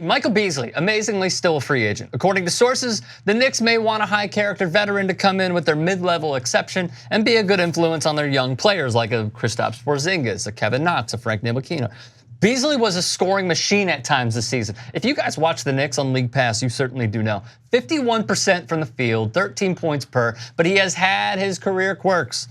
Michael Beasley, amazingly still a free agent. According to sources, the Knicks may want a high-character veteran to come in with their mid-level exception and be a good influence on their young players like a Kristaps Porzingis, a Kevin Knox, a Frank Ntilikina. Beasley was a scoring machine at times this season. If you guys watch the Knicks on League Pass, you certainly do know. 51% from the field, 13 points per, but he has had his career quirks.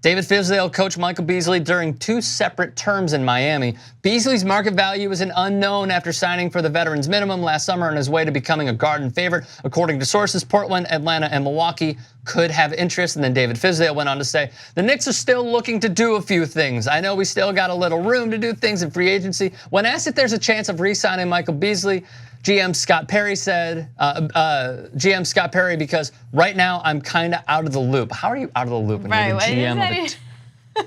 David Fizdale coached Michael Beasley during 2 separate terms in Miami. Beasley's market value is an unknown after signing for the veterans minimum last summer on his way to becoming a Garden favorite. According to sources, Portland, Atlanta, and Milwaukee could have interest. And then David Fizdale went on to say, the Knicks are still looking to do a few things. I know we still got a little room to do things in free agency. When asked if there's a chance of re-signing Michael Beasley, GM Scott Perry said, GM Scott Perry, because right now I'm kind of out of the loop. How are you out of the loop when you're the GM of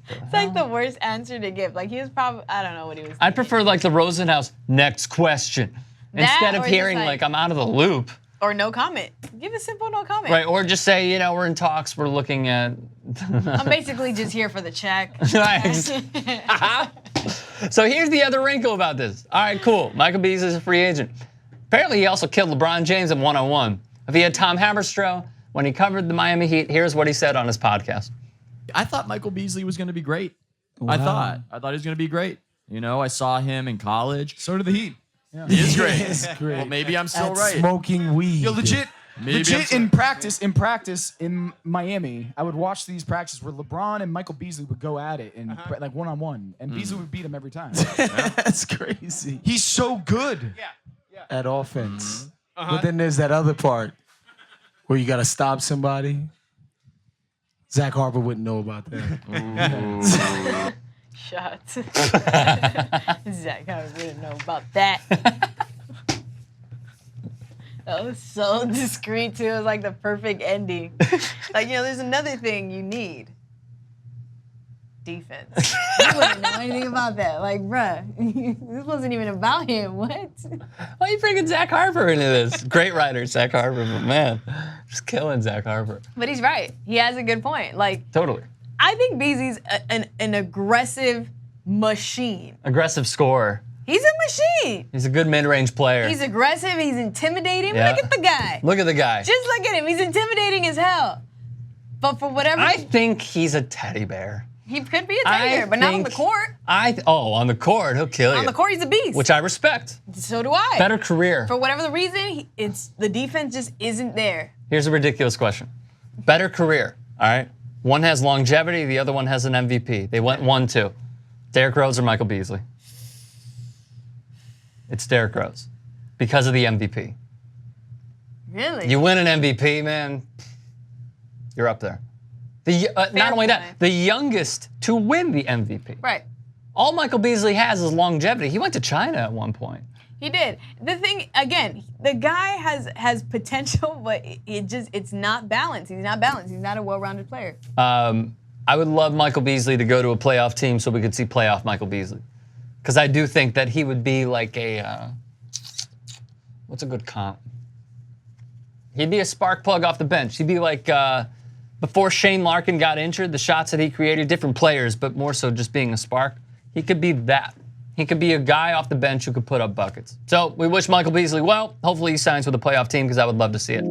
It's like the worst answer to give. Like he was probably, I don't know what he was thinking. I'd prefer like the Rosenhaus, next question. Instead of hearing like I'm out of the loop. Or no comment. Give a simple no comment. Right, or just say, you know, we're in talks, we're looking at. I'm basically just here for the check. So here's the other wrinkle about this. All right, cool. Michael Beasley is a free agent. Apparently, he also killed LeBron James in one-on-one. If he had Tom Haberstroh when he covered the Miami Heat, here's what he said on his podcast. I thought Michael Beasley was going to be great. Wow. I thought he was going to be great. You know, I saw him in college. So did the Heat. Yeah. He is great. He is great. Well, maybe I'm still At right. Smoking weed. Yo, legit in practice in Miami, I would watch these practices where LeBron and Michael Beasley would go at it and like one-on-one, and Beasley would beat him every time. That's crazy. He's so good. At offense. But then there's that other part where you got to stop somebody. Zach Harper wouldn't know about that. Shots. Zach Harper wouldn't know about that. That was so discreet too. It was like the perfect ending. Like, you know, there's another thing you need. Defense. You wouldn't know anything about that. Like, bruh, this wasn't even about him. What? Why are you bringing Zach Harper into this? Great writer, Zach Harper, but man, just killing Zach Harper. But he's right. He has a good point. Like, Totally. I think Beasley's an aggressive machine. Aggressive scorer. He's a machine. He's a good mid-range player. He's aggressive. He's intimidating. Yeah. Look at the guy. Look at the guy. Just look at him. He's intimidating as hell. But for whatever I think he's a teddy bear. he could be a teddy bear, but not on the court. On the court, he'll kill you. On the court, he's a beast. Which I respect. So do I. Better career. For whatever the reason, it's the defense just isn't there. Here's a ridiculous question. Better career, all right? One has longevity, the other one has an MVP. They went 1-2. Derrick Rose or Michael Beasley? It's Derrick Rose because of the MVP. Really? You win an MVP, man, you're up there. Not only that, the youngest to win the MVP. Right. All Michael Beasley has is longevity. He went to China at one point. He did. The thing, again, the guy has potential, but it's not balanced. He's not balanced. He's not a well-rounded player. I would love Michael Beasley to go to a playoff team so we could see playoff Michael Beasley. Because I do think that he would be like a, what's a good comp? He'd be a spark plug off the bench. He'd be like, before Shane Larkin got injured, the shots that he created, different players, but more so just being a spark. He could be that. He could be a guy off the bench who could put up buckets. So we wish Michael Beasley well. Hopefully he signs with a playoff team because I would love to see it.